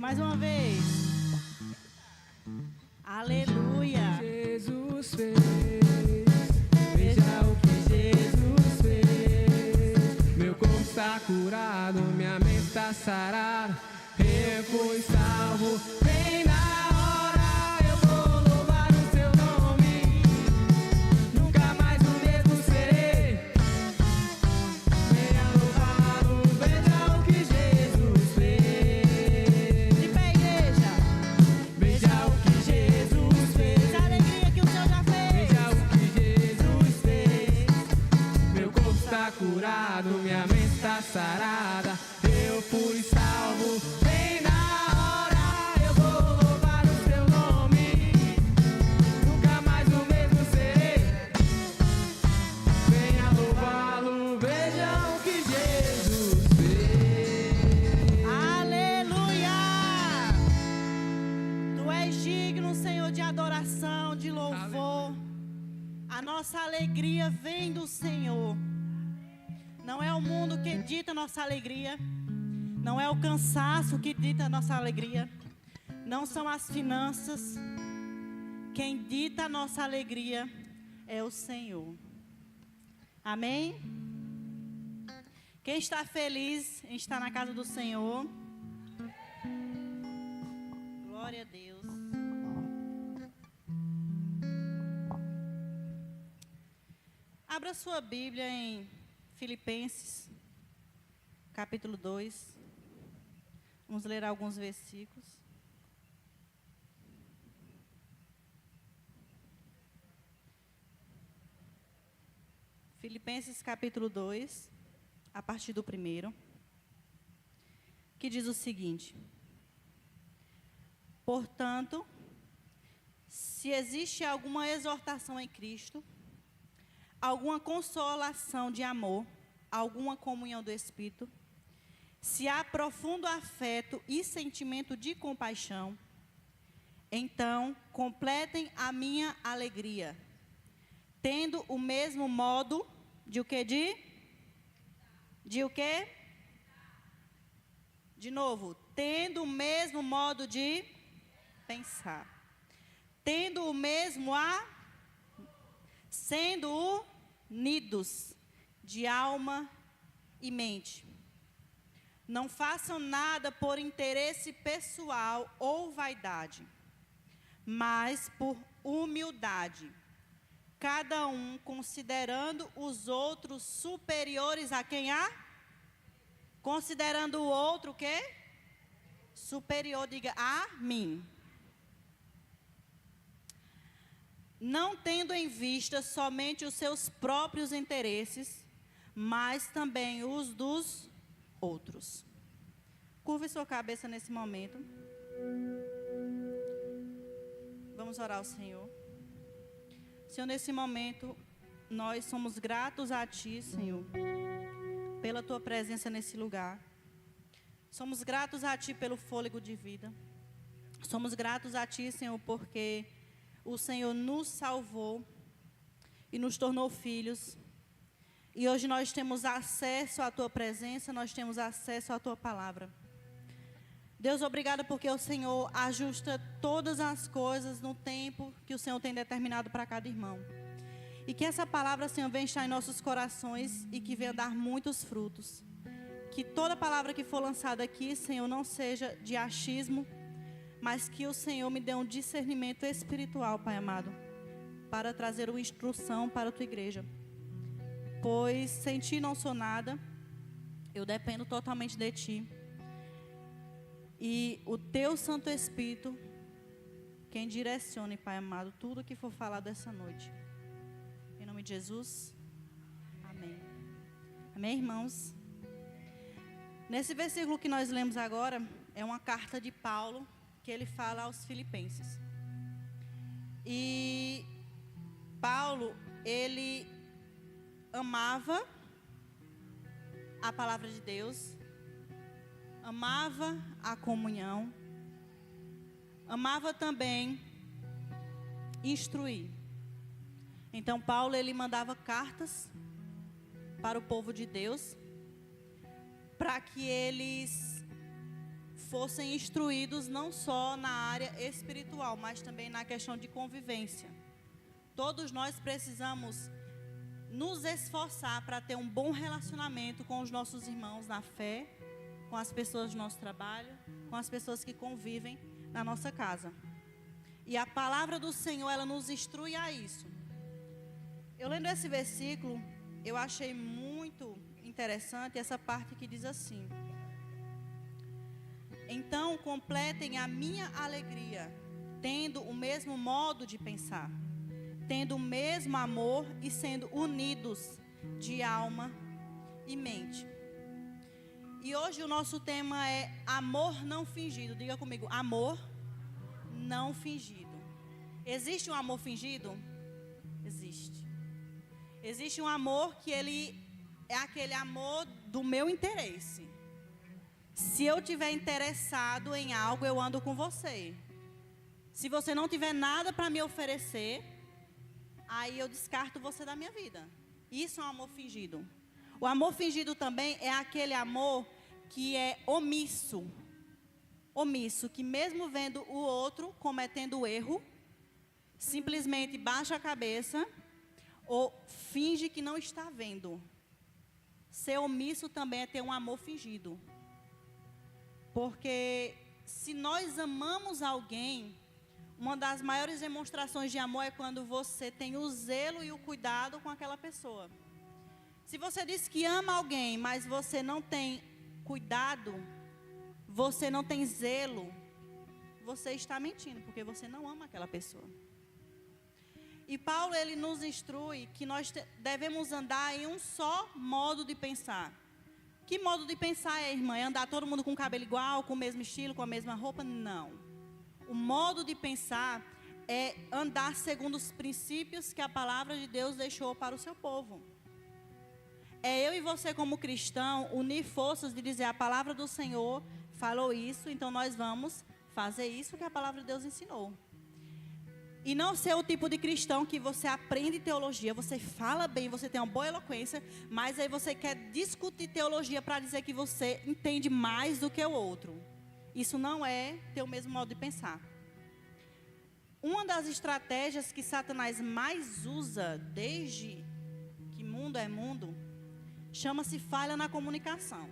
mais uma vez. Aleluia. Jesus fez, veja o que Jesus fez. Meu corpo está curado, minha mente está sarada. Eu fui salvo, vem na hora, eu vou louvar o seu nome. Nunca mais o mesmo serei. Venha louvá-lo, veja o que Jesus fez. De pé, igreja. Veja o que Jesus fez. A alegria que o Senhor já fez. Veja o que Jesus fez. Meu corpo está curado, minha mente está sarada. Eu fui salvo, vem na hora, eu vou louvar o seu nome. Nunca mais o mesmo serei. Venha louvá-lo, veja o que Jesus fez. Aleluia. Tu és digno, Senhor, de adoração, de louvor. A nossa alegria vem do Senhor. Não é o mundo que dita nossa alegria. Não é o cansaço que dita nossa alegria. Não são as finanças. Quem dita a nossa alegria é o Senhor. Amém? Quem está feliz em estar na casa do Senhor? Glória a Deus. Abra sua Bíblia em Filipenses, capítulo 2. Vamos ler alguns versículos. Filipenses, capítulo 2, a partir do 1, que diz o seguinte: portanto, se existe alguma exortação em Cristo, alguma consolação de amor, alguma comunhão do Espírito, se há profundo afeto e sentimento de compaixão, então completem a minha alegria, tendo o mesmo modo de o quê? De o quê? De novo, tendo o mesmo modo de pensar, tendo o mesmo sendo unidos de alma e mente. Não façam nada por interesse pessoal ou vaidade, mas por humildade, cada um considerando os outros superiores a quem há? Considerando o outro o quê? Superior, diga a mim. Não tendo em vista somente os seus próprios interesses, mas também os dos outros. Curve sua cabeça nesse momento. Vamos orar ao Senhor. Senhor, nesse momento, nós somos gratos a Ti, Senhor, pela Tua presença nesse lugar. Somos gratos a Ti pelo fôlego de vida. Somos gratos a Ti, Senhor, porque o Senhor nos salvou e nos tornou filhos. E hoje nós temos acesso à Tua presença, nós temos acesso à Tua palavra. Deus, obrigado porque o Senhor ajusta todas as coisas no tempo que o Senhor tem determinado para cada irmão. E que essa palavra, Senhor, venha estar em nossos corações e que venha dar muitos frutos. Que toda palavra que for lançada aqui, Senhor, não seja de achismo, mas que o Senhor me dê um discernimento espiritual, Pai amado, para trazer uma instrução para a Tua igreja. Pois sem Ti não sou nada, eu dependo totalmente de Ti. E o Teu Santo Espírito, quem direcione, Pai amado, tudo que for falado essa noite. Em nome de Jesus, amém. Amém, irmãos? Nesse versículo que nós lemos agora, é uma carta de Paulo, que ele fala aos filipenses. E Paulo, ele amava a palavra de Deus, amava a comunhão, amava também instruir. Então Paulo, ele mandava cartas para o povo de Deus, para que eles fossem instruídos não só na área espiritual, mas também na questão de convivência. Todos nós precisamos nos esforçar para ter um bom relacionamento com os nossos irmãos na fé, com as pessoas do nosso trabalho, com as pessoas que convivem na nossa casa. E a palavra do Senhor, ela nos instrui a isso. Eu lendo esse versículo, eu achei muito interessante essa parte que diz assim: então completem a minha alegria, tendo o mesmo modo de pensar, tendo o mesmo amor e sendo unidos de alma e mente. E hoje o nosso tema é amor não fingido. Diga comigo, amor não fingido. Existe um amor fingido? Existe. Existe um amor que ele é aquele amor do meu interesse. Se eu tiver interessado em algo, eu ando com você. Se você não tiver nada para me oferecer, aí eu descarto você da minha vida. Isso é um amor fingido. O amor fingido também é aquele amor que é omisso. Omisso, que mesmo vendo o outro cometendo erro, simplesmente baixa a cabeça ou finge que não está vendo. Ser omisso também é ter um amor fingido. Porque se nós amamos alguém, uma das maiores demonstrações de amor é quando você tem o zelo e o cuidado com aquela pessoa. Se você diz que ama alguém, mas você não tem cuidado, você não tem zelo, você está mentindo, porque você não ama aquela pessoa. E Paulo, ele nos instrui que nós devemos andar em um só modo de pensar. Que modo de pensar é, irmã? É andar todo mundo com o cabelo igual, com o mesmo estilo, com a mesma roupa? Não. O modo de pensar é andar segundo os princípios que a palavra de Deus deixou para o seu povo. É eu e você como cristão unir forças de dizer: a palavra do Senhor falou isso, então nós vamos fazer isso que a palavra de Deus ensinou. E não ser o tipo de cristão que você aprende teologia, você fala bem, você tem uma boa eloquência, mas aí você quer discutir teologia para dizer que você entende mais do que o outro. Isso não é ter o mesmo modo de pensar. Uma das estratégias que Satanás mais usa desde que mundo é mundo, chama-se falha na comunicação.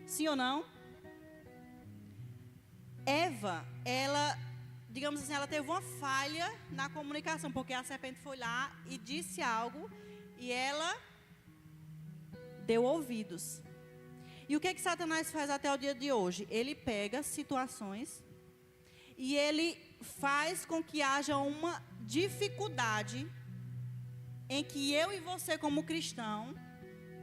Sim ou não? Eva, digamos assim, ela teve uma falha na comunicação, porque a serpente foi lá e disse algo, e ela deu ouvidos. E o que Satanás faz até o dia de hoje? Ele pega situações e ele faz com que haja uma dificuldade em que eu e você como cristão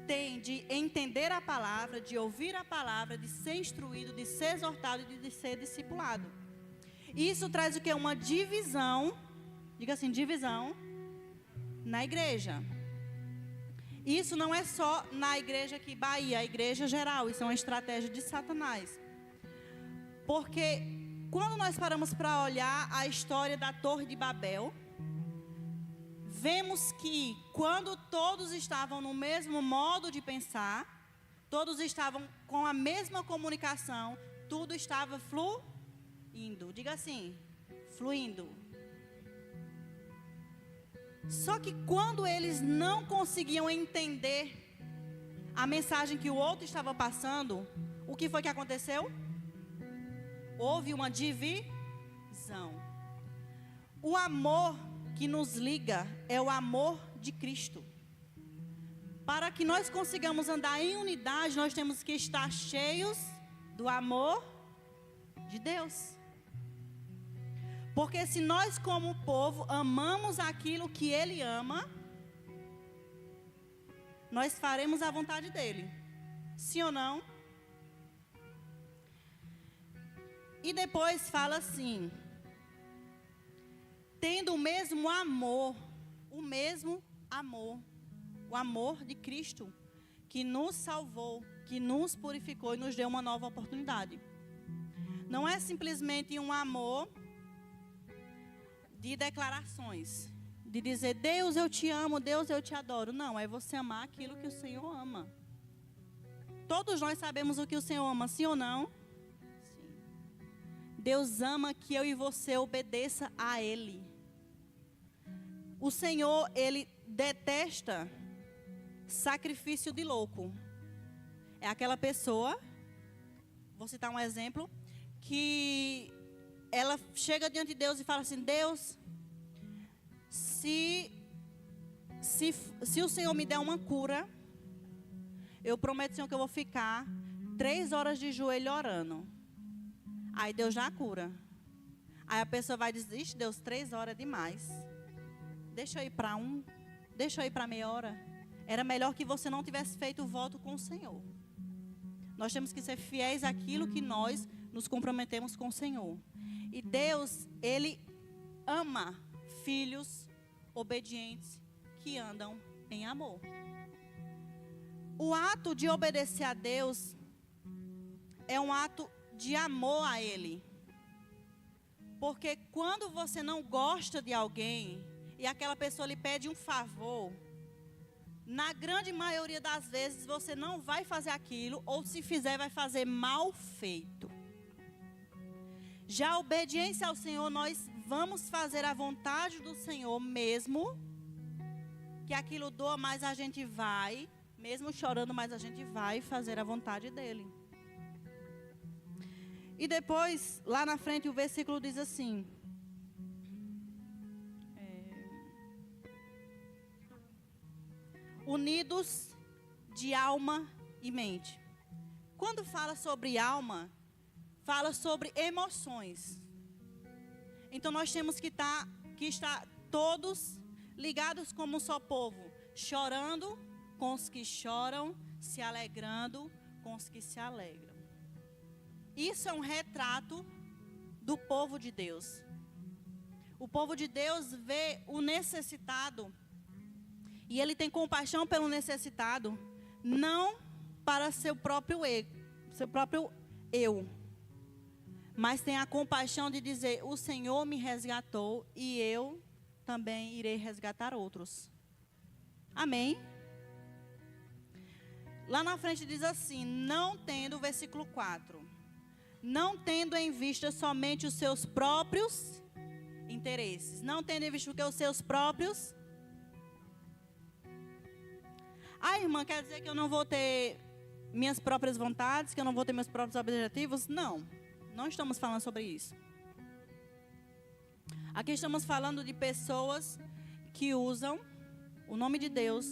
tem de entender a palavra, de ouvir a palavra, de ser instruído, de ser exortado e de ser discipulado. Isso traz o que? Uma divisão, diga assim, divisão na igreja. Isso não é só na igreja aqui, Bahia, a igreja geral. Isso é uma estratégia de Satanás. Porque quando nós paramos para olhar a história da Torre de Babel, vemos que quando todos estavam no mesmo modo de pensar, todos estavam com a mesma comunicação, tudo estava fluindo. Diga assim, fluindo. Só que quando eles não conseguiam entender a mensagem que o outro estava passando, o que foi que aconteceu? Houve uma divisão. O amor que nos liga é o amor de Cristo. Para que nós consigamos andar em unidade, nós temos que estar cheios do amor de Deus. Porque se nós como povo amamos aquilo que Ele ama, nós faremos a vontade dEle. Sim ou não? E depois fala assim: tendo o mesmo amor, o amor de Cristo, que nos salvou, que nos purificou e nos deu uma nova oportunidade. Não é simplesmente um amor de declarações, de dizer: Deus eu te amo, Deus eu te adoro. Não, é você amar aquilo que o Senhor ama. Todos nós sabemos o que o Senhor ama, sim ou não? Deus ama que eu e você obedeça a Ele. O Senhor, Ele detesta sacrifício de louco. É aquela pessoa, vou citar um exemplo, que ela chega diante de Deus e fala assim: Deus, se o Senhor me der uma cura, eu prometo, Senhor, que eu vou ficar 3 horas de joelho orando. Aí Deus já cura. Aí a pessoa vai dizer: ixi, Deus, 3 horas é demais. Deixa eu ir para deixa eu ir para meia hora. Era melhor que você não tivesse feito o voto com o Senhor. Nós temos que ser fiéis àquilo que nós nos comprometemos com o Senhor. E Deus, Ele ama filhos obedientes que andam em amor. O ato de obedecer a Deus é um ato de amor a Ele. Porque quando você não gosta de alguém e aquela pessoa lhe pede um favor, na grande maioria das vezes você não vai fazer aquilo, ou se fizer vai fazer mal feito. Já a obediência ao Senhor, nós vamos fazer a vontade do Senhor mesmo que aquilo doa, mas a gente vai, mesmo chorando, mas a gente vai fazer a vontade dEle. E depois, lá na frente, o versículo diz assim: unidos de alma e mente. Quando fala sobre alma, fala sobre emoções. Então nós temos que estar todos ligados como um só povo, chorando com os que choram, se alegrando com os que se alegram. Isso é um retrato do povo de Deus. O povo de Deus vê o necessitado e ele tem compaixão pelo necessitado, não para seu próprio eu, mas tem a compaixão de dizer: o Senhor me resgatou e eu também irei resgatar outros. Amém? Lá na frente diz assim: não tendo, versículo 4, não tendo em vista somente os seus próprios interesses. Não tendo em vista o que? Os seus próprios. Ah, irmã, quer dizer que eu não vou ter minhas próprias vontades, que eu não vou ter meus próprios objetivos? Não, não estamos falando sobre isso. Aqui estamos falando de pessoas que usam o nome de Deus,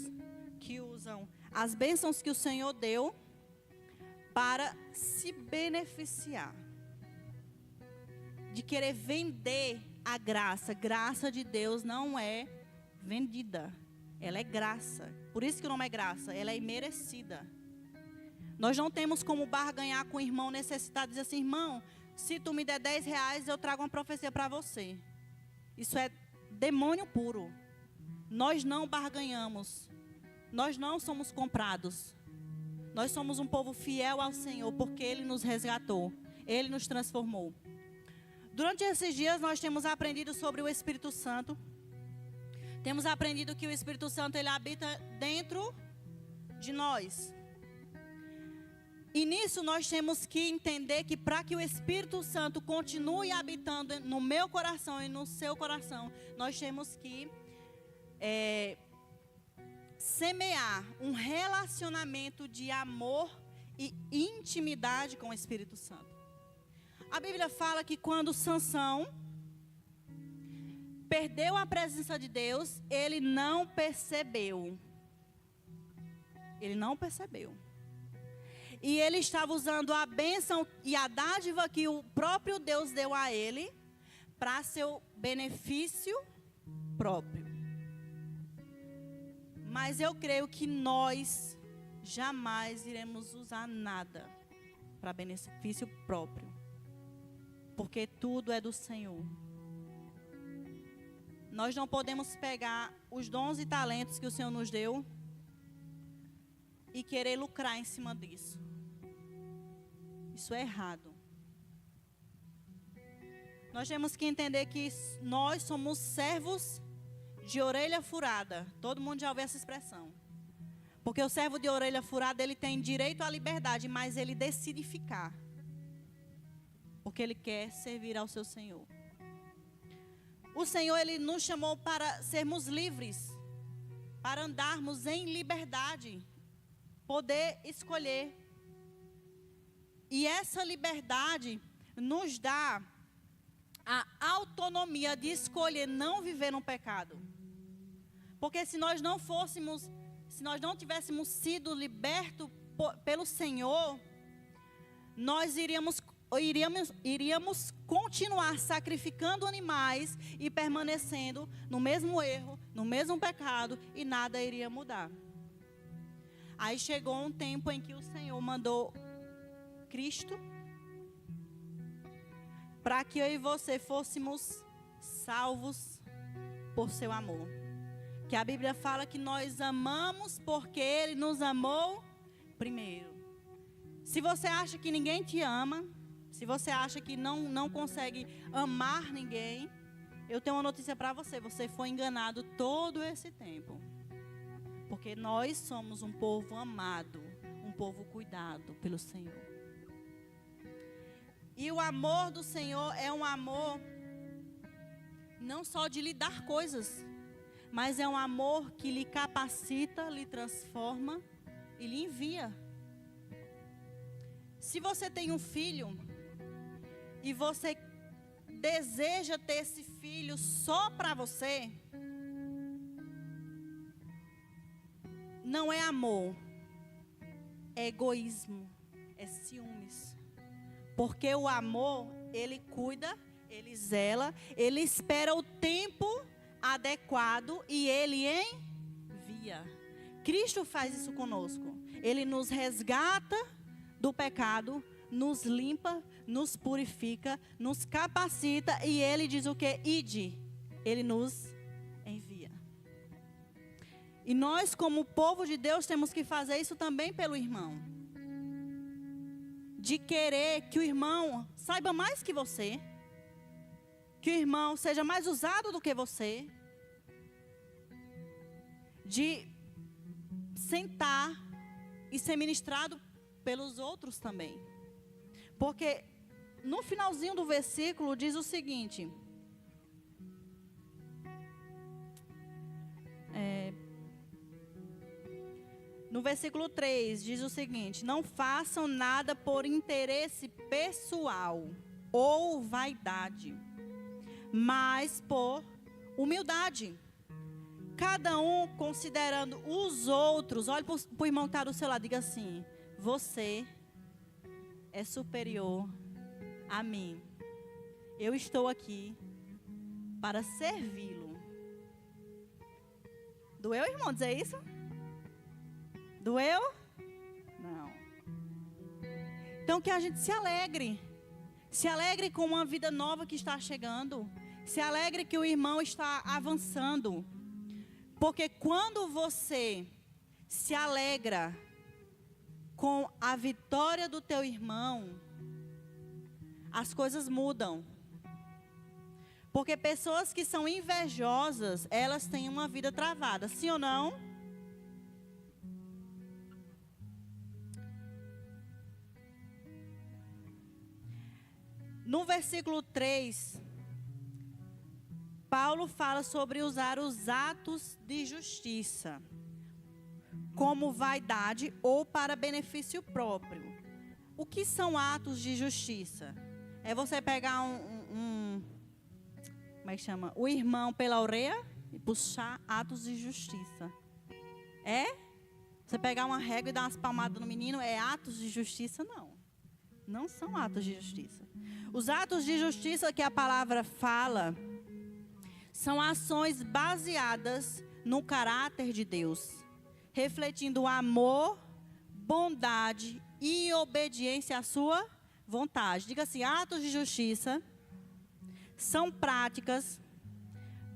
que usam as bênçãos que o Senhor deu para se beneficiar. De querer vender a graça. Graça de Deus não é vendida. Ela é graça. Por isso que o nome é graça. Ela é imerecida. Nós não temos como barganhar com o irmão necessitado. Dizer assim: irmão, se tu me der 10 reais, eu trago uma profecia para você. Isso é demônio puro. Nós não barganhamos. Nós não somos comprados. Nós somos um povo fiel ao Senhor, porque Ele nos resgatou. Ele nos transformou. Durante esses dias nós temos aprendido sobre o Espírito Santo. Temos aprendido que o Espírito Santo, ele habita dentro de nós. E nisso nós temos que entender que para que o Espírito Santo continue habitando no meu coração e no seu coração, nós temos que semear um relacionamento de amor e intimidade com o Espírito Santo. A Bíblia fala que quando Sansão perdeu a presença de Deus, ele não percebeu. Ele não percebeu. E ele estava usando a bênção e a dádiva que o próprio Deus deu a ele para seu benefício próprio. Mas eu creio que nós jamais iremos usar nada para benefício próprio. Porque tudo é do Senhor. Nós não podemos pegar os dons e talentos que o Senhor nos deu e querer lucrar em cima disso. Isso é errado. Nós temos que entender que nós somos servos de orelha furada. Todo mundo já ouviu essa expressão. Porque o servo de orelha furada, ele tem direito à liberdade, mas ele decide ficar. porque Ele quer servir ao seu Senhor. O Senhor, Ele nos chamou para sermos livres, para andarmos em liberdade, poder escolher. E essa liberdade nos dá a autonomia de escolher não viver no pecado. Porque se nós não tivéssemos sido libertos pelo Senhor, nós iríamos continuar sacrificando animais e permanecendo no mesmo erro, no mesmo pecado, e nada iria mudar. Aí chegou um tempo em que o Senhor mandou Cristo para que eu e você fôssemos salvos por seu amor. Que a Bíblia fala que nós amamos porque Ele nos amou primeiro. Se você acha que ninguém te ama, se você acha que não consegue amar ninguém, eu tenho uma notícia para você. Você foi enganado todo esse tempo. Porque nós somos um povo amado, um povo cuidado pelo Senhor. E o amor do Senhor é um amor não só de lhe dar coisas, mas é um amor que lhe capacita, lhe transforma e lhe envia. Se você tem um filho e você deseja ter esse filho só para você, não é amor, é egoísmo, é ciúmes. Porque o amor, ele cuida, ele zela, ele espera o tempo adequado e ele envia. Cristo faz isso conosco. Ele nos resgata do pecado, nos limpa, nos purifica, nos capacita e Ele diz o quê? Ide. Ele nos envia. E nós, como povo de Deus, temos que fazer isso também pelo irmão. De querer que o irmão saiba mais que você. Que o irmão seja mais usado do que você. De sentar e ser ministrado pelos outros também. Porque no finalzinho do versículo diz o seguinte. No versículo 3 diz o seguinte: não façam nada por interesse pessoal ou vaidade, mas por humildade. Cada um considerando os outros. Olhe para o irmão que está do seu lado e diga assim: você é superior a mim. Eu estou aqui para servi-lo. Doeu, irmão, dizer isso? Doeu? Não. Então que a gente se alegre. Se alegre com uma vida nova que está chegando. Se alegre que o irmão está avançando. Porque quando você se alegra com a vitória do teu irmão, as coisas mudam. Porque pessoas que são invejosas, elas têm uma vida travada, sim ou não? No versículo 3, Paulo fala sobre usar os atos de justiça como vaidade ou para benefício próprio. O que são atos de justiça? É você pegar como é que chama? O irmão pela orelha e puxar atos de justiça. É? Você pegar uma régua e dar umas palmadas no menino, é atos de justiça? Não. Não são atos de justiça. Os atos de justiça que a palavra fala são ações baseadas no caráter de Deus, refletindo amor, bondade e obediência à sua vontade. Diga assim: atos de justiça são práticas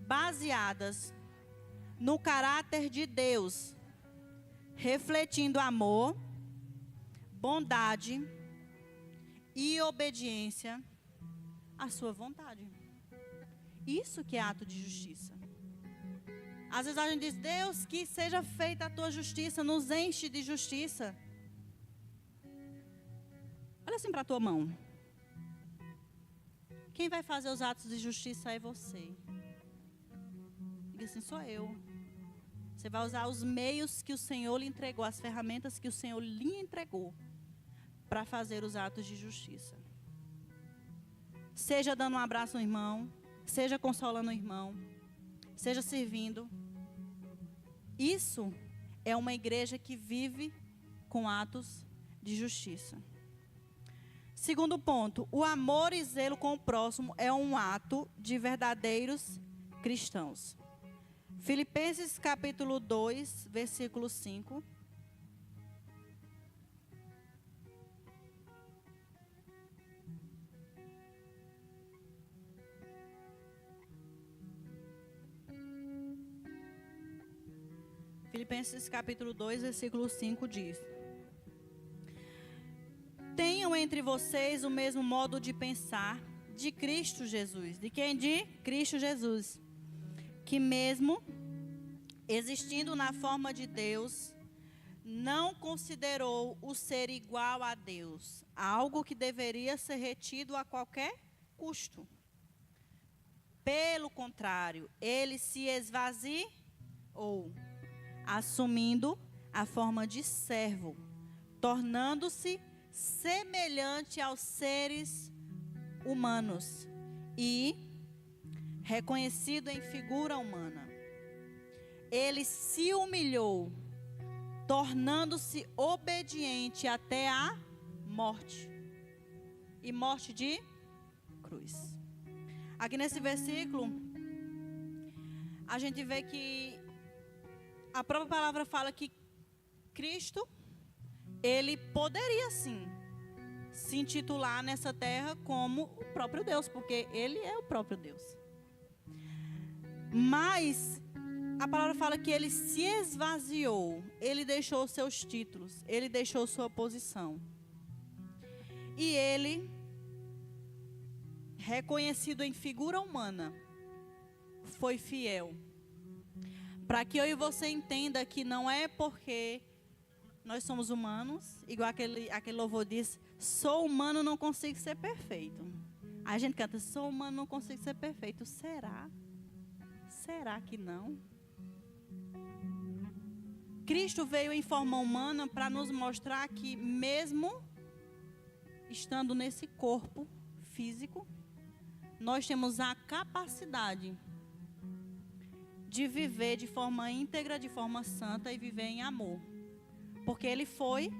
baseadas no caráter de Deus, refletindo amor, bondade e obediência à sua vontade. Isso que é ato de justiça. Às vezes a gente diz: Deus, que seja feita a tua justiça, nos enche de justiça. Olha assim para a tua mão. Quem vai fazer os atos de justiça é você. Diga assim, sou eu. Você vai usar os meios que o Senhor lhe entregou, as ferramentas que o Senhor lhe entregou, para fazer os atos de justiça. Seja dando um abraço no irmão, seja consolando o irmão, seja servindo. Isso é uma igreja que vive com atos de justiça. Segundo ponto, o amor e zelo com o próximo é um ato de verdadeiros cristãos. Filipenses capítulo 2, versículo 5. Filipenses capítulo 2, versículo 5 diz: tenham entre vocês o mesmo modo de pensar de Cristo Jesus. De quem? De Cristo Jesus. Que mesmo existindo na forma de Deus, não considerou o ser igual a Deus, algo que deveria ser retido a qualquer custo. Pelo contrário, ele se esvaziou, assumindo a forma de servo, tornando-se semelhante aos seres humanos e reconhecido em figura humana. Ele se humilhou, tornando-se obediente até a morte, e morte de cruz. Aqui nesse versículo, a gente vê que a própria palavra fala que Cristo, ele poderia sim se intitular nessa terra como o próprio Deus, porque ele é o próprio Deus. Mas a palavra fala que ele se esvaziou, ele deixou seus títulos, ele deixou sua posição. E ele, reconhecido em figura humana, foi fiel. Para que eu e você entenda que não é porque nós somos humanos, igual aquele louvor diz, sou humano, não consigo ser perfeito. A gente canta, sou humano, não consigo ser perfeito. Será? Será que não? Cristo veio em forma humana para nos mostrar que mesmo estando nesse corpo físico, nós temos a capacidade de viver de forma íntegra, de forma santa e viver em amor. Porque ele foi,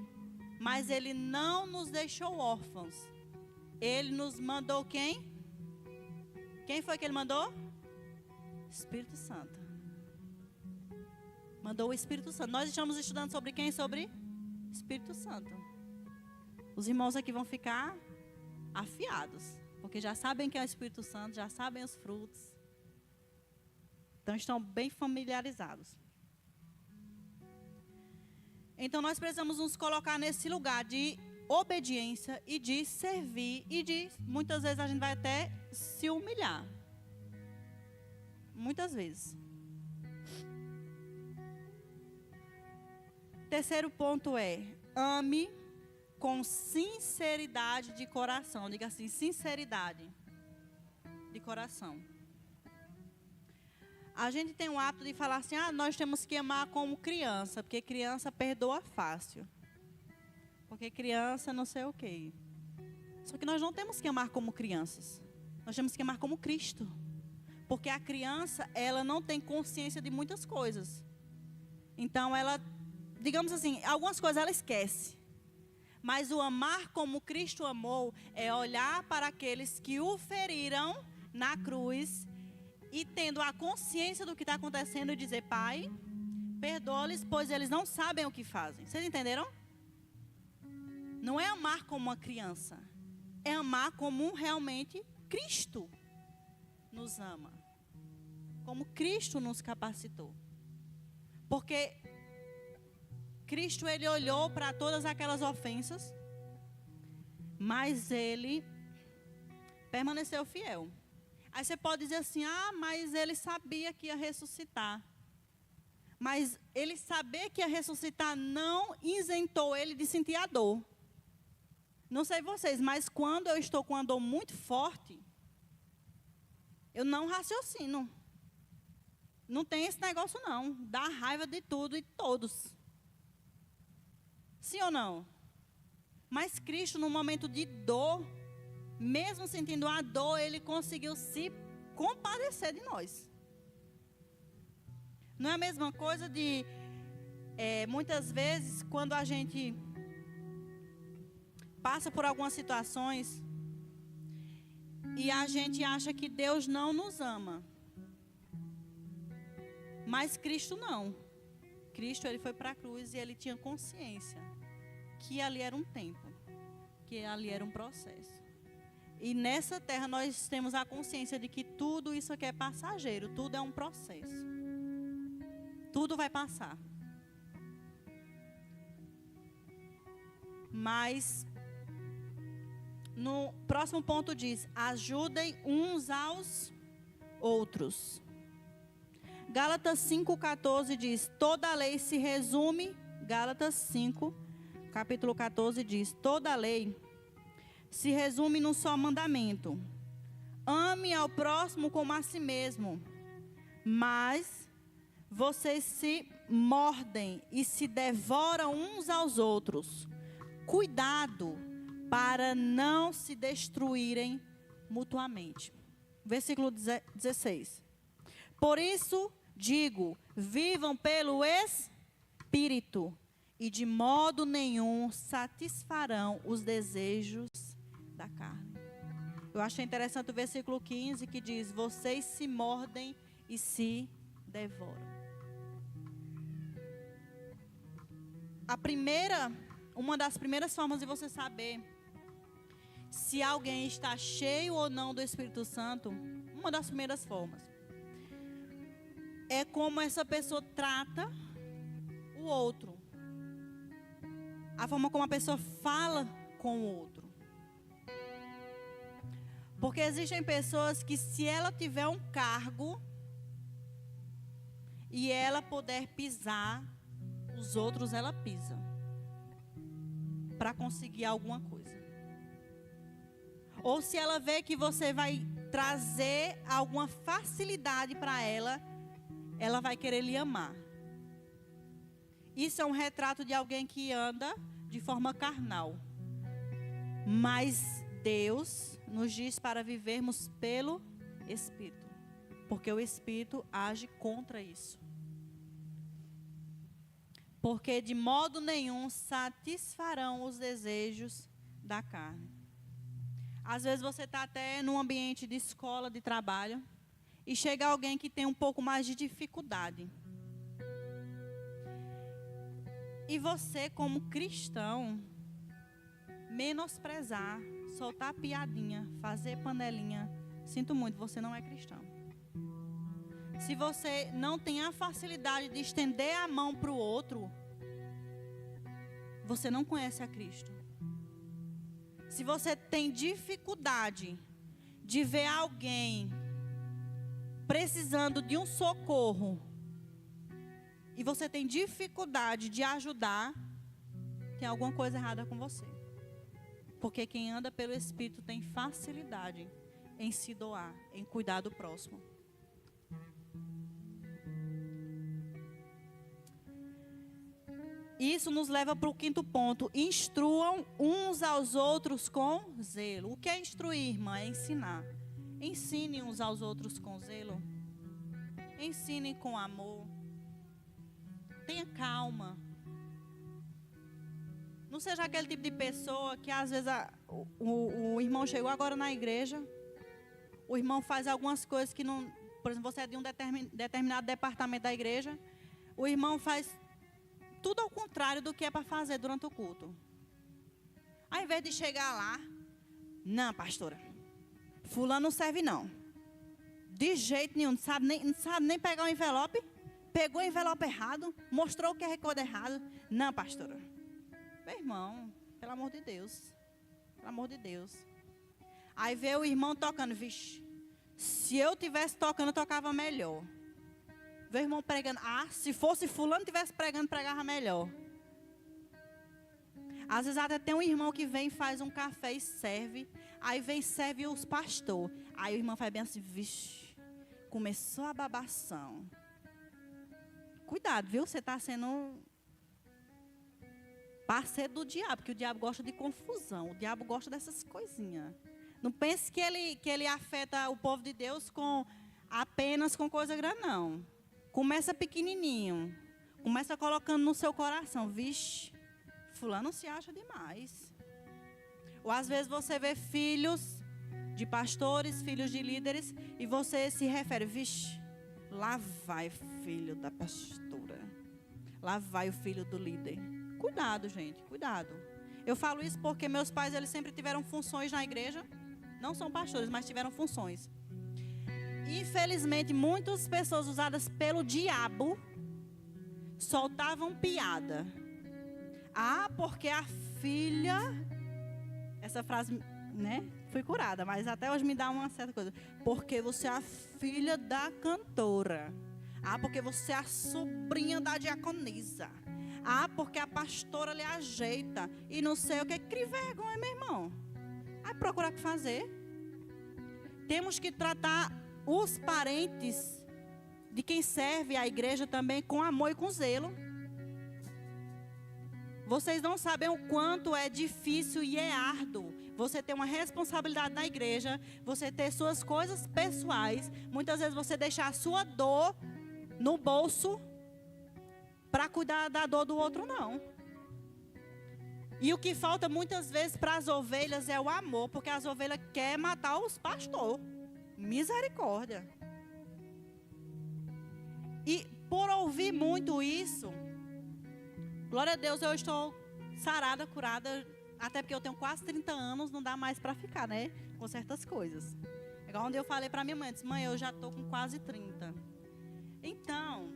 mas ele não nos deixou órfãos. Ele nos mandou quem? Quem foi que ele mandou? Espírito Santo. Mandou o Espírito Santo. Nós estamos estudando sobre quem? Sobre Espírito Santo. Os irmãos aqui vão ficar afiados, porque já sabem quem é o Espírito Santo, já sabem os frutos. Então estão bem familiarizados. Então nós precisamos nos colocar nesse lugar de obediência e de servir e de, muitas vezes a gente vai até se humilhar. Muitas vezes. Terceiro ponto é, ame com sinceridade de coração. Diga assim, sinceridade de coração. A gente tem o hábito de falar assim, nós temos que amar como criança, porque criança perdoa fácil. Porque criança não sei o quê. Só que nós não temos que amar como crianças. Nós temos que amar como Cristo. Porque a criança, ela não tem consciência de muitas coisas. Então ela, digamos assim, algumas coisas ela esquece. Mas o amar como Cristo amou é olhar para aqueles que o feriram na cruz e tendo a consciência do que está acontecendo e dizer, Pai, perdoa-lhes, pois eles não sabem o que fazem. Vocês entenderam? Não é amar como uma criança. É amar como realmente Cristo nos ama. Como Cristo nos capacitou. Porque Cristo, ele olhou para todas aquelas ofensas, mas ele permaneceu fiel. Aí você pode dizer assim, mas ele sabia que ia ressuscitar. Mas ele saber que ia ressuscitar não isentou ele de sentir a dor. Não sei vocês, mas quando eu estou com uma dor muito forte, eu não raciocino. Não tem esse negócio, não. Dá raiva de tudo e todos. Sim ou não? Mas Cristo, no momento de dor, mesmo sentindo a dor, Ele conseguiu se compadecer de nós. Não é a mesma coisa de, muitas vezes, quando a gente passa por algumas situações e a gente acha que Deus não nos ama. Mas Cristo não. Cristo, Ele foi para a cruz e Ele tinha consciência que ali era um tempo, que ali era um processo. E nessa terra nós temos a consciência de que tudo isso aqui é passageiro, tudo é um processo. Tudo vai passar. Mas no próximo ponto diz: ajudem uns aos outros. Gálatas 5,14 diz: toda a lei se resume. Gálatas 5, capítulo 14 diz: toda a lei se resume num só mandamento: ame ao próximo como a si mesmo. Mas vocês se mordem e se devoram uns aos outros. Cuidado para não se destruírem mutuamente. Versículo 16. Por isso digo, vivam pelo Espírito, e de modo nenhum satisfarão os desejos da carne. Eu achei interessante o versículo 15 que diz: vocês se mordem e se devoram. Uma das primeiras formas de você saber se alguém está cheio ou não do Espírito Santo, uma das primeiras formas, é como essa pessoa trata o outro. A forma como a pessoa fala com o outro. Porque existem pessoas que, se ela tiver um cargo e ela puder pisar, os outros ela pisa para conseguir alguma coisa. Ou se ela vê que você vai trazer alguma facilidade para ela, ela vai querer lhe amar. Isso é um retrato de alguém que anda de forma carnal. Mas Deus nos diz para vivermos pelo Espírito. Porque o Espírito age contra isso. Porque de modo nenhum satisfarão os desejos da carne. Às vezes você está até num ambiente de escola, de trabalho, e chega alguém que tem um pouco mais de dificuldade. E você, como cristão, menosprezar, soltar piadinha, fazer panelinha, sinto muito, você não é cristão. Se você não tem a facilidade de estender a mão para o outro, você não conhece a Cristo. Se você tem dificuldade de ver alguém precisando de um socorro e você tem dificuldade de ajudar, tem alguma coisa errada com você. Porque quem anda pelo Espírito tem facilidade em se doar, em cuidar do próximo. Isso nos leva para o quinto ponto. Instruam uns aos outros com zelo. O que é instruir, irmã? É ensinar. Ensine uns aos outros com zelo. Ensine com amor. Tenha calma. Não seja aquele tipo de pessoa que às vezes o irmão chegou agora na igreja. O irmão faz algumas coisas que não... Por exemplo, você é de um determinado departamento da igreja. O irmão faz tudo ao contrário do que é para fazer durante o culto. Ao invés de chegar lá, não, pastora, fulano não serve não. De jeito nenhum, não sabe nem pegar o envelope. Pegou o envelope errado, mostrou o QR Code errado. Não, pastora. Meu irmão, pelo amor de Deus. Pelo amor de Deus. Aí vê o irmão tocando, vixe, se eu tivesse tocando, eu tocava melhor. Vê o irmão pregando. Se fosse fulano tivesse pregando, pregava melhor. Às vezes até tem um irmão que vem, faz um café e serve. Aí vem e serve os pastores. Aí o irmão faz bem assim, vixe, começou a babação. Cuidado, viu? Você está sendo parceiro do diabo, porque o diabo gosta de confusão. O diabo gosta dessas coisinhas. Não pense que ele afeta o povo de Deus apenas com coisa grande, não. Começa pequenininho. Começa colocando no seu coração. Vixe, fulano se acha demais. Ou às vezes você vê filhos de pastores, filhos de líderes, e você se refere, vixe, lá vai filho da pastora. Lá vai o filho do líder. Cuidado, gente, cuidado. Eu falo isso porque meus pais, eles sempre tiveram funções na igreja. Não são pastores, mas tiveram funções. Infelizmente, muitas pessoas usadas pelo diabo soltavam piada. Ah, porque a filha... Essa frase, né? Fui curada, mas até hoje me dá uma certa coisa. Porque você é a filha da cantora. Ah, porque você é a sobrinha da diaconisa. Ah, porque a pastora lhe ajeita. E não sei o que. Que vergonha, meu irmão. Aí procura o que fazer. Temos que tratar os parentes de quem serve a igreja também com amor e com zelo. Vocês não sabem o quanto é difícil e é árduo você ter uma responsabilidade na igreja, você ter suas coisas pessoais, muitas vezes você deixar a sua dor no bolso para cuidar da dor do outro, não. E o que falta muitas vezes para as ovelhas é o amor, porque as ovelhas querem matar os pastores. Misericórdia. E por ouvir muito isso, glória a Deus, eu estou sarada, curada, até porque eu tenho quase 30 anos, não dá mais para ficar, né, com certas coisas. Igual onde eu falei para minha mãe, disse, mãe, eu já estou com quase 30. Então,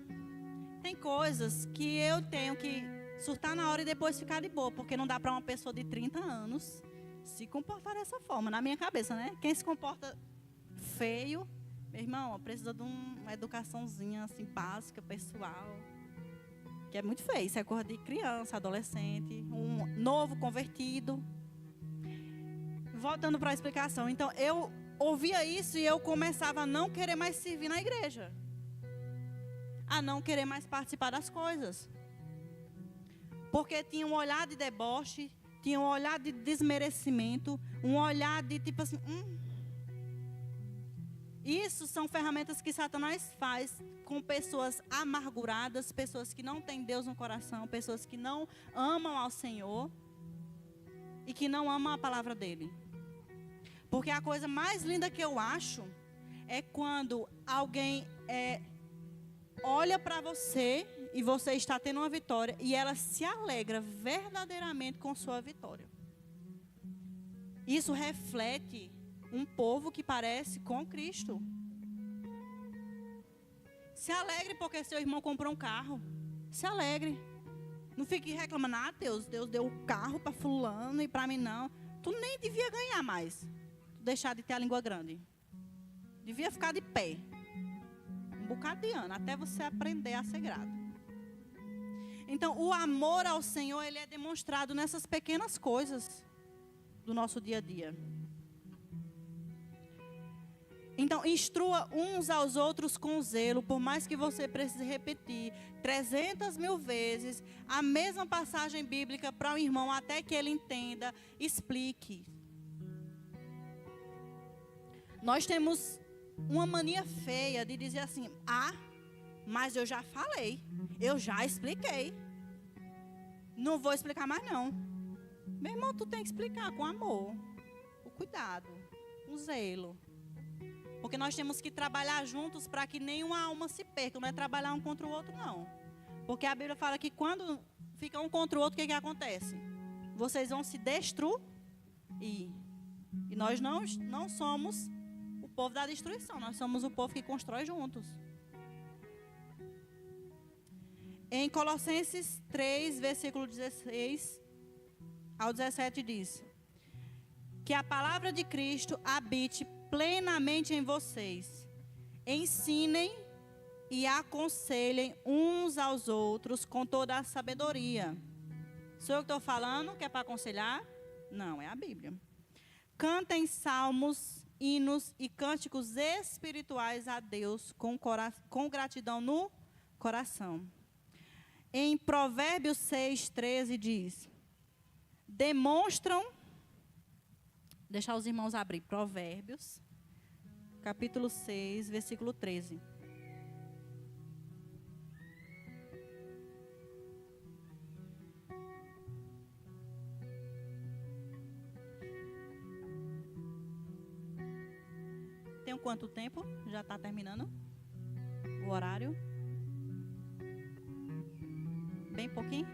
tem coisas que eu tenho que surtar na hora e depois ficar de boa, porque não dá para uma pessoa de 30 anos se comportar dessa forma, na minha cabeça, né? Quem se comporta feio, meu irmão, precisa de uma educaçãozinha assim, básica, pessoal. Que é muito feio, isso é coisa de criança, adolescente, um novo convertido. Voltando para a explicação. Então, eu ouvia isso e eu começava a não querer mais servir na igreja. A não querer mais participar das coisas. Porque tinha um olhar de deboche, tinha um olhar de desmerecimento, um olhar de tipo assim... Isso são ferramentas que Satanás faz com pessoas amarguradas, pessoas que não têm Deus no coração, pessoas que não amam ao Senhor e que não amam a palavra dele. Porque a coisa mais linda que eu acho é quando alguém olha para você e você está tendo uma vitória e ela se alegra verdadeiramente com sua vitória. Isso reflete um povo que parece com Cristo. Se alegre porque seu irmão comprou um carro. Se alegre. Não fique reclamando, Deus deu o carro para fulano e para mim não. Tu nem devia ganhar mais. Tu deixar de ter a língua grande. Devia ficar de pé. Um bocado de ano, até você aprender a ser grato. Então, o amor ao Senhor, ele é demonstrado nessas pequenas coisas do nosso dia a dia. Então, instrua uns aos outros com zelo, por mais que você precise repetir 300.000 vezes a mesma passagem bíblica para o irmão, até que ele entenda, explique. Nós temos uma mania feia de dizer assim, mas eu já falei, eu já expliquei. Não vou explicar mais não. Meu irmão, tu tem que explicar com amor, o cuidado, o zelo. Porque nós temos que trabalhar juntos para que nenhuma alma se perca. Não é trabalhar um contra o outro, não. Porque a Bíblia fala que quando fica um contra o outro, o que acontece? Vocês vão se destruir. E nós não somos o povo da destruição. Nós somos o povo que constrói juntos. Em Colossenses 3, versículo 16 ao 17 diz: que a palavra de Cristo habite plenamente em vocês. Ensinem e aconselhem uns aos outros com toda a sabedoria. Sou eu que estou falando que é para aconselhar? Não, é a Bíblia. Cantem salmos hinos e cânticos espirituais a Deus com gratidão no coração. Em Provérbios 6:13 diz: demonstram, deixar os irmãos abrir, Provérbios, capítulo 6, versículo 13. Tem quanto tempo? Já está terminando o horário? Bem pouquinho?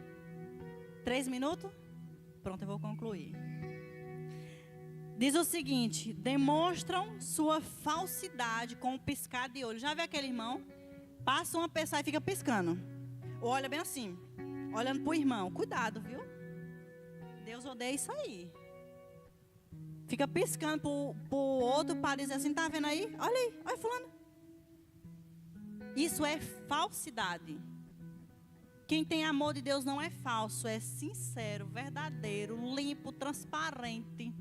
3 minutos? Pronto, eu vou concluir. Diz o seguinte: demonstram sua falsidade com um piscar de olho. Já viu aquele irmão? Passa uma pessoa e fica piscando. Olha bem assim, olhando para o irmão. Cuidado, viu? Deus odeia isso aí. Fica piscando para o outro para dizer assim: tá vendo aí? Olha aí, olha fulano. Isso é falsidade. Quem tem amor de Deus não é falso, é sincero, verdadeiro, limpo, transparente.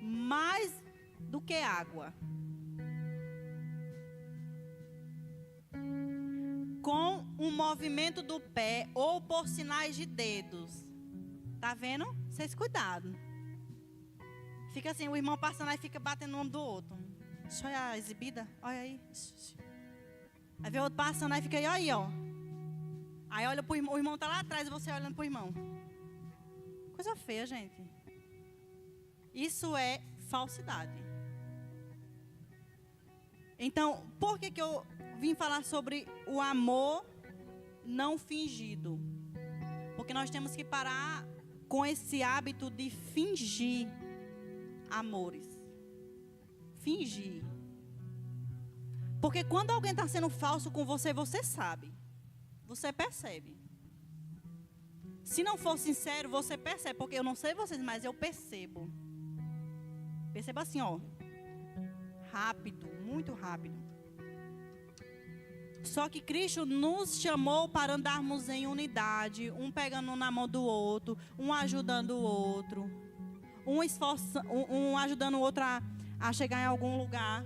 Mais do que água. Com um movimento do pé ou por sinais de dedos. Tá vendo? Vocês cuidado. Fica assim, o irmão passando aí fica batendo no ombro do outro. Deixa eu olhar a exibida. Olha aí. Aí vê o outro passando aí fica aí, ó. Aí olha pro irmão, o irmão tá lá atrás e você olhando pro irmão. Coisa feia, gente. Isso é falsidade. Então, por que eu vim falar sobre o amor não fingido? Porque nós temos que parar com esse hábito de fingir amores. Fingir. Porque quando alguém está sendo falso com você, você sabe. Você percebe. Se não for sincero, você percebe. Porque eu não sei vocês, mas eu percebo. Perceba assim, ó. Rápido, muito rápido. Só que Cristo nos chamou para andarmos em unidade. Um pegando na mão do outro. Um ajudando o outro. Um ajudando o outro a chegar em algum lugar.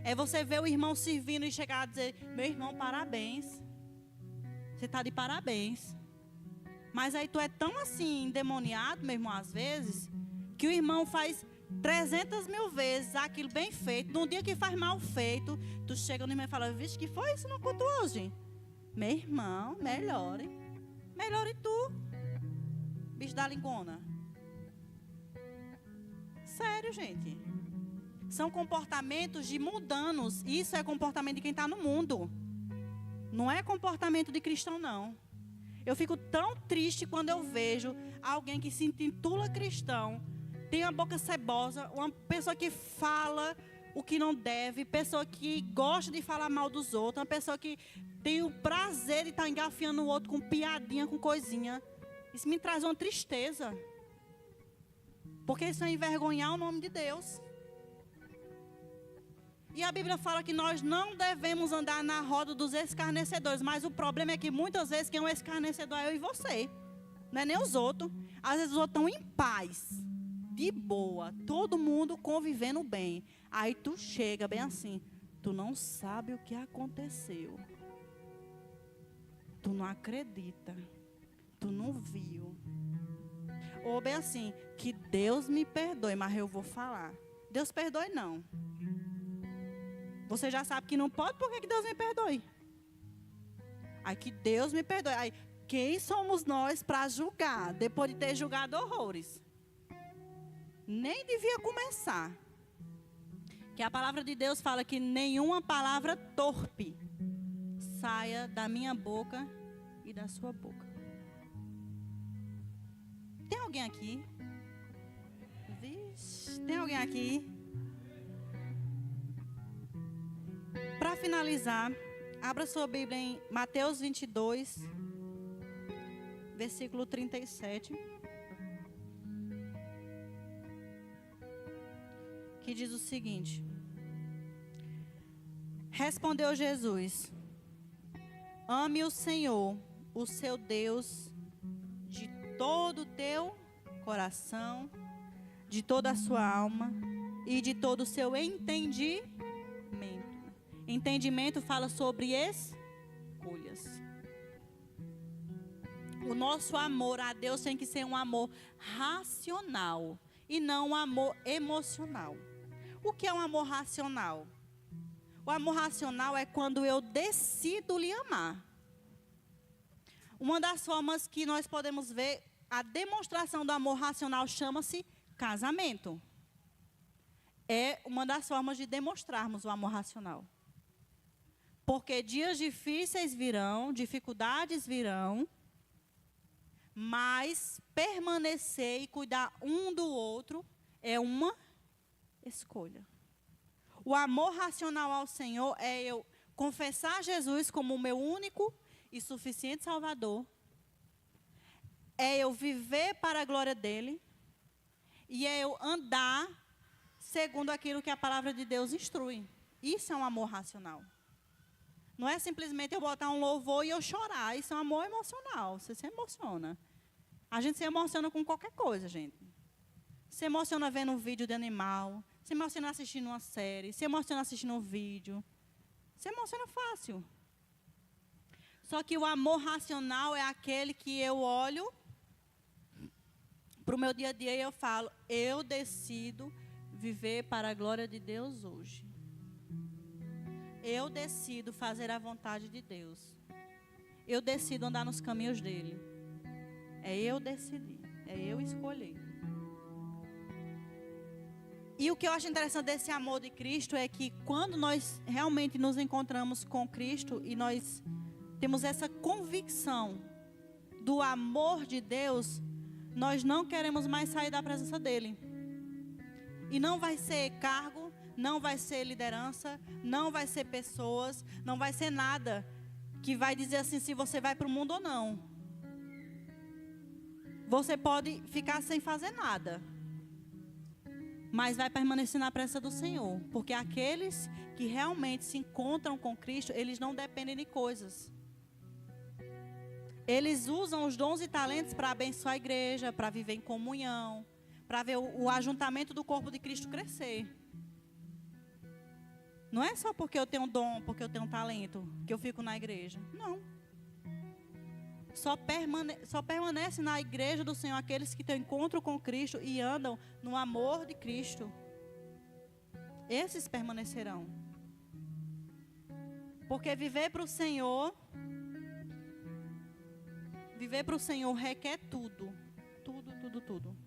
É você ver o irmão servindo e chegar a dizer: meu irmão, parabéns. Você está de parabéns. Mas aí tu é tão assim endemoniado, meu irmão, às vezes, que o irmão faz 300 mil vezes aquilo bem feito. No dia que faz mal feito, tu chega no irmão e fala: vixe, que foi isso no culto hoje? Meu irmão, melhore. Melhore tu, bicho da lingona. Sério, gente. São comportamentos de mundanos. Isso é comportamento de quem está no mundo. Não é comportamento de cristão, não. Eu fico tão triste quando eu vejo alguém que se intitula cristão, tem uma boca cebosa, uma pessoa que fala o que não deve, pessoa que gosta de falar mal dos outros, uma pessoa que tem o prazer de estar engafiando o outro com piadinha, com coisinha. Isso me traz uma tristeza. Porque isso é envergonhar o nome de Deus. E a Bíblia fala que nós não devemos andar na roda dos escarnecedores. Mas o problema é que muitas vezes quem é um escarnecedor é eu e você. Não é nem os outros. Às vezes os outros estão em paz, de boa, todo mundo convivendo bem. Aí tu chega bem assim: tu não sabe o que aconteceu. Tu não acredita. Tu não viu. Ou bem assim: que Deus me perdoe, mas eu vou falar. Deus perdoe não. Você já sabe que não pode, por que Deus me perdoe? Aí que Deus me perdoe. Aí, quem somos nós para julgar, depois de ter julgado horrores? Nem devia começar. Que a palavra de Deus fala que nenhuma palavra torpe saia da minha boca e da sua boca. Tem alguém aqui? Vixe, tem alguém aqui? Para finalizar, abra sua Bíblia em Mateus 22, versículo 37. Que diz o seguinte: respondeu Jesus: ame o Senhor, o seu Deus, de todo o teu coração, de toda a sua alma e de todo o seu entendimento. Entendimento fala sobre escolhas. O nosso amor a Deus tem que ser um amor racional e não um amor emocional. O que é um amor racional? O amor racional é quando eu decido lhe amar. Uma das formas que nós podemos ver a demonstração do amor racional chama-se casamento. É uma das formas de demonstrarmos o amor racional. Porque dias difíceis virão, dificuldades virão, mas permanecer e cuidar um do outro é uma escolha. O amor racional ao Senhor é eu confessar Jesus como o meu único e suficiente Salvador. É eu viver para a glória dEle. E é eu andar segundo aquilo que a palavra de Deus instrui. Isso é um amor racional. Não é simplesmente eu botar um louvor e eu chorar. Isso é um amor emocional. Você se emociona. A gente se emociona com qualquer coisa, gente. Se emociona vendo um vídeo de animal. Se emociona assistindo uma série. Se emociona assistindo um vídeo. Se emociona fácil. Só que o amor racional é aquele que eu olho para o meu dia a dia e eu falo, eu decido viver para a glória de Deus hoje. Eu decido fazer a vontade de Deus. Eu decido andar nos caminhos dele. É eu decidir. É eu escolher. E o que eu acho interessante desse amor de Cristo é que quando nós realmente nos encontramos com Cristo e nós temos essa convicção do amor de Deus, nós não queremos mais sair da presença dele. E não vai ser cargo, não vai ser liderança, não vai ser pessoas, não vai ser nada que vai dizer assim se você vai para o mundo ou não. Você pode ficar sem fazer nada, mas vai permanecer na presença do Senhor. Porque aqueles que realmente se encontram com Cristo, eles não dependem de coisas. Eles usam os dons e talentos para abençoar a igreja, para viver em comunhão, para ver o ajuntamento do corpo de Cristo crescer. Não é só porque eu tenho dom, porque eu tenho talento, que eu fico na igreja. Não. Só permanece na igreja do Senhor aqueles que têm encontro com Cristo e andam no amor de Cristo. Esses permanecerão. Porque viver para o Senhor requer tudo. Tudo.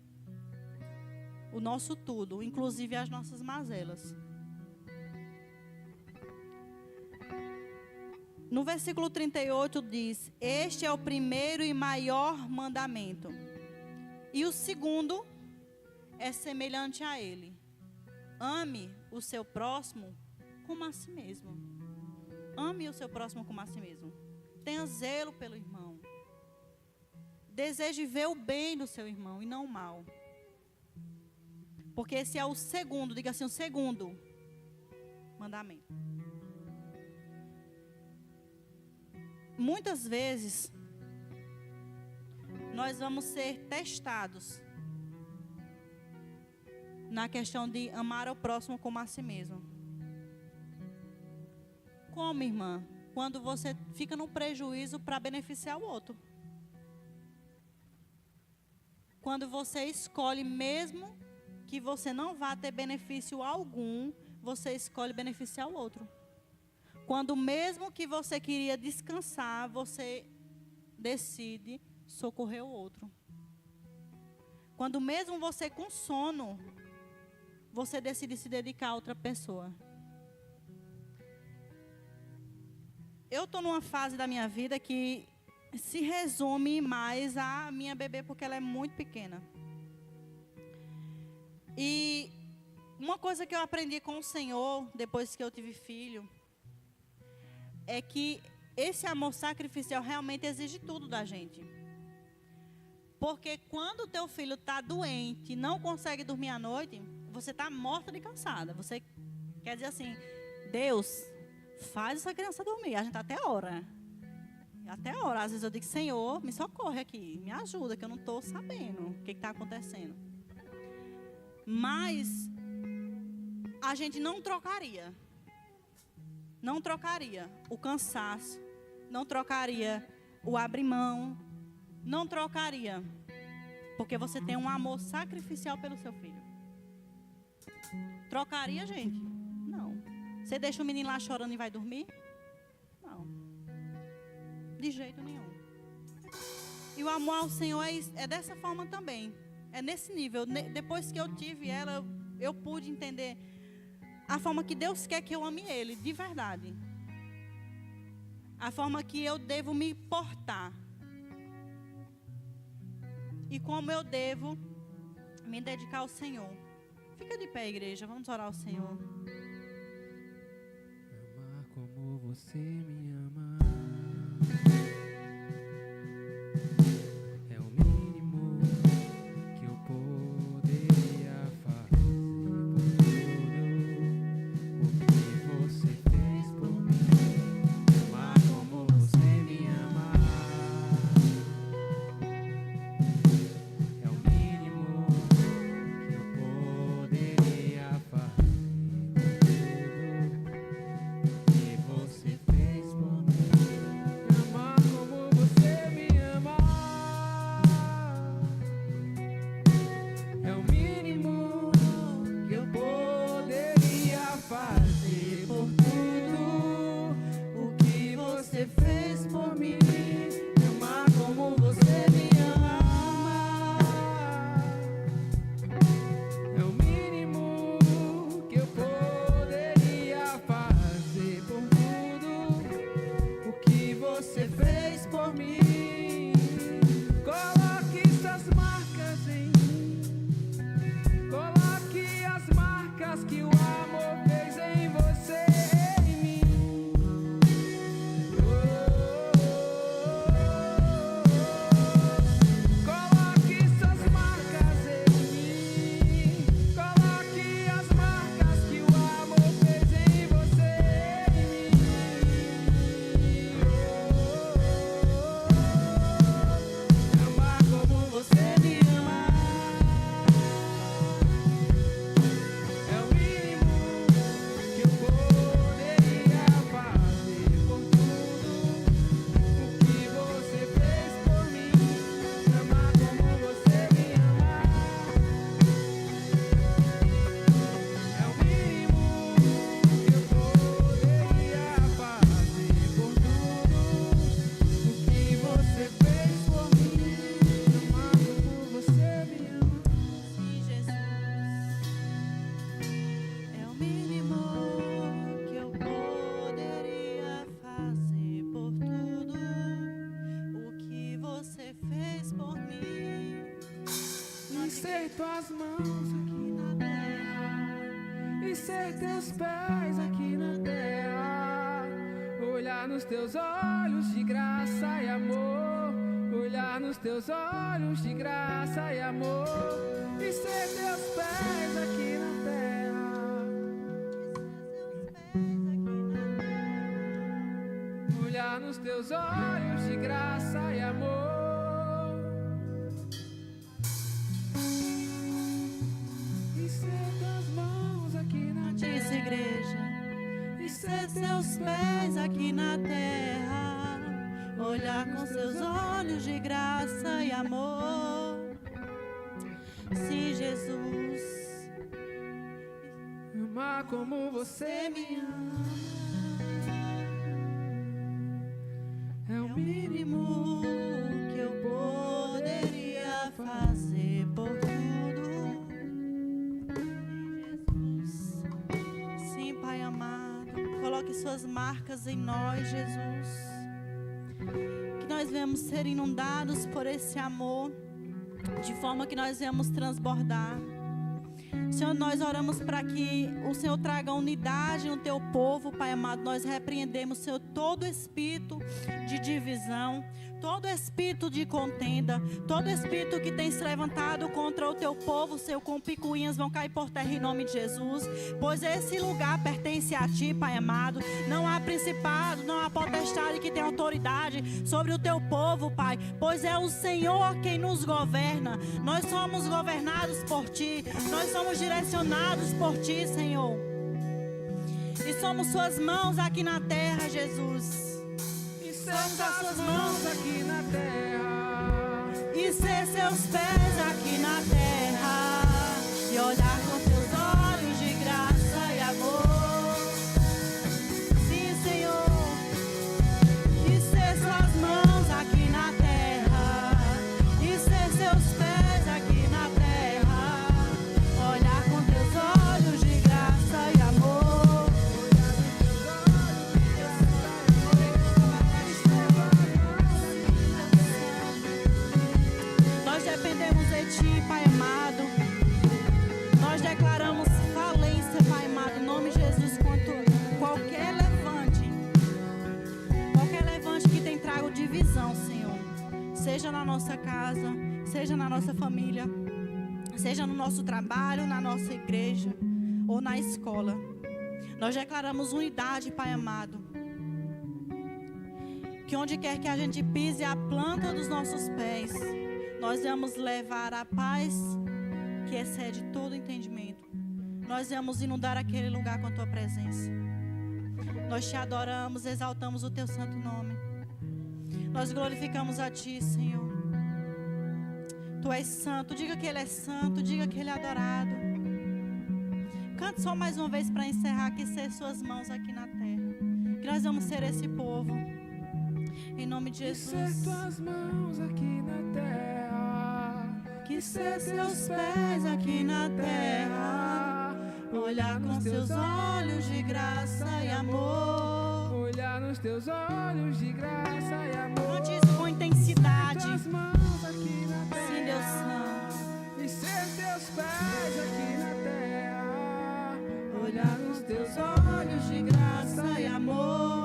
O nosso tudo, inclusive as nossas mazelas. No versículo 38 diz, este é o primeiro e maior mandamento. E o segundo é semelhante a ele. Ame o seu próximo como a si mesmo. Ame o seu próximo como a si mesmo. Tenha zelo pelo irmão. Deseje ver o bem do seu irmão e não o mal. Porque esse é o segundo, diga assim, o segundo mandamento. Muitas vezes, nós vamos ser testados na questão de amar ao próximo como a si mesmo. Como, irmã? Quando você fica no prejuízo para beneficiar o outro. Quando você escolhe, mesmo que você não vá ter benefício algum, você escolhe beneficiar o outro. Quando mesmo que você queria descansar, você decide socorrer o outro. Quando mesmo você com sono, você decide se dedicar a outra pessoa. Eu estou numa fase da minha vida que se resume mais à minha bebê, porque ela é muito pequena. E uma coisa que eu aprendi com o Senhor, depois que eu tive filho, é que esse amor sacrificial realmente exige tudo da gente. Porque quando o teu filho está doente, não consegue dormir à noite, você está morta de cansada. Você quer dizer assim, Deus, faz essa criança dormir. A gente até ora. Até ora. Às vezes eu digo, Senhor, me socorre aqui, me ajuda, que eu não estou sabendo o que está acontecendo. Mas a gente não trocaria. Não trocaria o cansaço, não trocaria o abrir mão, não trocaria, porque você tem um amor sacrificial pelo seu filho. Trocaria, gente? Não. Você deixa o menino lá chorando e vai dormir? Não. De jeito nenhum. E o amor ao Senhor é dessa forma também. É nesse nível. Depois que eu tive ela, eu pude entender a forma que Deus quer que eu ame Ele, de verdade. A forma que eu devo me portar. E como eu devo me dedicar ao Senhor. Fica de pé, igreja. Vamos orar ao Senhor. Amar como você me ama é o mínimo que eu poderia fazer por tudo o que você fez por mim. Amar como você me ama é o mínimo que eu poderia fazer por tudo que você fez por mim. Amar como você me ama é o mínimo que eu poderia fazer por tudo o que você fez por mim. Amar como você me ama é o mínimo que eu poderia fazer por tudo o que você fez por mim. Coloque suas marcas em mim. Coloque as marcas que o amor fez em você e em mim. Coloque suas marcas em mim. Coloque as marcas que o amor fez em você e em mim. Amar como você me ama é o mínimo que eu poderia fazer por tudo o que você fez por mim. Amar como você me ama é o mínimo que eu poderia fazer por tudo o que você fez por mim. Amar como você me ama. Sim, Jesus. É o mínimo que eu poderia fazer por tudo o que você fez por mim. E ser tuas mãos aqui na terra, e ser teus pés aqui na terra, olhar nos teus olhos de graça e amor, olhar nos teus olhos de graça e amor, e ser teus pés aqui na terra, olhar nos teus olhos de graça e amor. E ser tuas mãos aqui na Diz, terra, igreja. e Ser seus pés aqui na terra, olhar com seus olhos de graça e amor. Sim, Jesus. amar como você me ama é o mínimo Que eu poderia fazer por tudo. Jesus. Sim, Pai amado. Coloque suas marcas em nós, Jesus. Que nós venhamos ser inundados por esse amor, de forma que nós venhamos transbordar. Senhor, nós oramos para que o Senhor traga unidade no teu povo, Pai amado. Nós repreendemos, Senhor, todo espírito de divisão, todo espírito de contenda, todo espírito que tem se levantado contra o teu povo, Senhor, com picuinhas vão cair por terra em nome de Jesus. Pois esse lugar pertence a ti, Pai amado. Não há principado, não há potestade que tenha autoridade sobre o teu povo, Pai. Pois é o Senhor quem nos governa. Nós somos governados por ti. Nós somos direcionados por ti, Senhor. E somos suas mãos aqui na terra, Jesus. E somos as suas mãos aqui na terra. E ser seus pés aqui na terra. E olhar com teus olhos de graça e amor. Sim, Senhor. E ser suas mãos aqui na terra. E ser seus pés aqui na terra. Olhar com teus olhos de graça e amor. Nós dependemos de Ti, Pai amado. Nós declaramos falência, Pai amado, em nome de Jesus, quanto qualquer levante que tem trago divisão, Senhor. Seja na nossa casa, seja na nossa família, seja no nosso trabalho, na nossa igreja ou na escola. Nós declaramos unidade, Pai amado. Que onde quer que a gente pise a planta dos nossos pés, nós vamos levar a paz que excede todo entendimento. Nós vamos inundar aquele lugar com a Tua presença. Nós Te adoramos, exaltamos o Teu santo nome. Nós glorificamos a Ti, Senhor. Tu és santo, diga que Ele é santo, diga que Ele é adorado. Cante só mais uma vez para encerrar, que ser Suas mãos aqui na terra. Que nós vamos ser esse povo. Em nome de Jesus. Que ser Tuas mãos aqui na terra. Que ser Seus pés aqui na terra. Olhar com Seus olhos de graça e amor. Olhar nos Teus olhos de graça e amor. Cante isso com intensidade. Tuas mãos aqui na terra. Sim, Deus Santo. E ser Teus pés aqui na terra. Olhar nos Teus olhos de graça e amor.